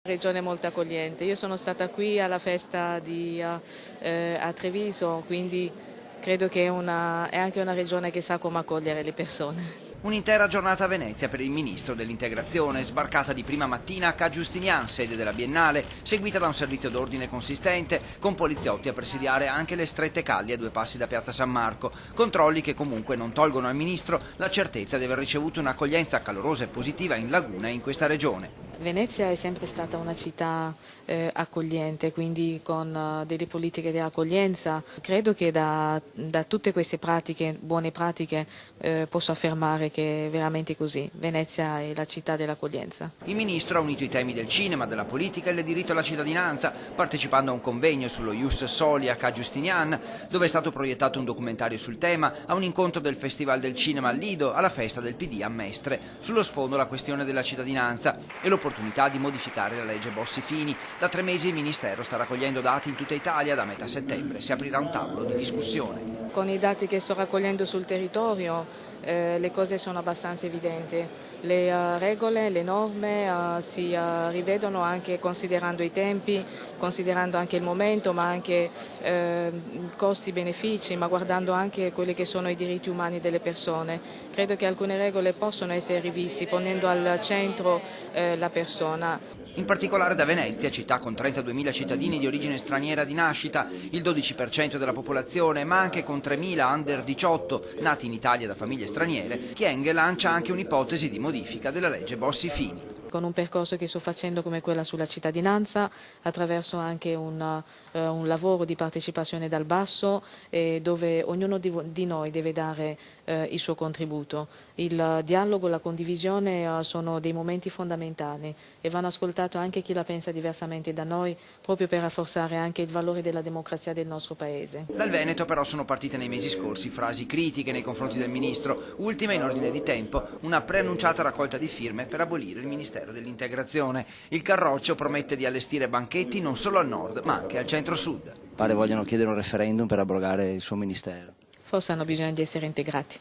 Regione molto accogliente. Io sono stata qui alla festa a Treviso, quindi credo che è anche una regione che sa come accogliere le persone. Un'intera giornata a Venezia per il ministro dell'integrazione, sbarcata di prima mattina a Ca' Giustinian, sede della Biennale, seguita da un servizio d'ordine consistente, con poliziotti a presidiare anche le strette calli a 2 passi da Piazza San Marco, controlli che comunque non tolgono al ministro la certezza di aver ricevuto un'accoglienza calorosa e positiva in Laguna e in questa regione. Venezia è sempre stata una città accogliente, quindi con delle politiche di accoglienza. Credo che da tutte queste pratiche, buone pratiche, posso affermare che è veramente così. Venezia è la città dell'accoglienza. Il ministro ha unito i temi del cinema, della politica e del diritto alla cittadinanza, partecipando a un convegno sullo Ius Soli a Ca' Giustinian, dove è stato proiettato un documentario sul tema, a un incontro del Festival del Cinema al Lido, alla festa del PD a Mestre. Sullo sfondo la questione della cittadinanza e l'opportunità di modificare la legge Bossi-Fini. Da 3 mesi il Ministero sta raccogliendo dati in tutta Italia, da metà settembre si aprirà un tavolo di discussione. Con i dati che sto raccogliendo sul territorio le cose sono abbastanza evidenti. Le regole, le norme si rivedono anche considerando i tempi, considerando anche il momento, ma anche costi-benefici, ma guardando anche quelli che sono i diritti umani delle persone. Credo che alcune regole possono essere riviste ponendo al centro la persona. In particolare da Venezia, città con 32.000 cittadini di origine straniera di nascita, il 12% della popolazione, ma anche con 3.000 under 18 nati in Italia da famiglie straniere, Kyenge lancia anche un'ipotesi di modifica della legge Bossi-Fini. Con un percorso che sto facendo come quella sulla cittadinanza, attraverso anche un lavoro di partecipazione dal basso, dove ognuno di noi deve dare il suo contributo. Il dialogo, la condivisione sono dei momenti fondamentali e vanno ascoltato anche chi la pensa diversamente da noi, proprio per rafforzare anche il valore della democrazia del nostro Paese. Dal Veneto però sono partite nei mesi scorsi frasi critiche nei confronti del ministro, ultima in ordine di tempo una preannunciata raccolta di firme per abolire il Ministero dell'integrazione. Il Carroccio promette di allestire banchetti non solo al nord ma anche al centro-sud. Pare vogliano chiedere un referendum per abrogare il suo ministero. Forse hanno bisogno di essere integrati.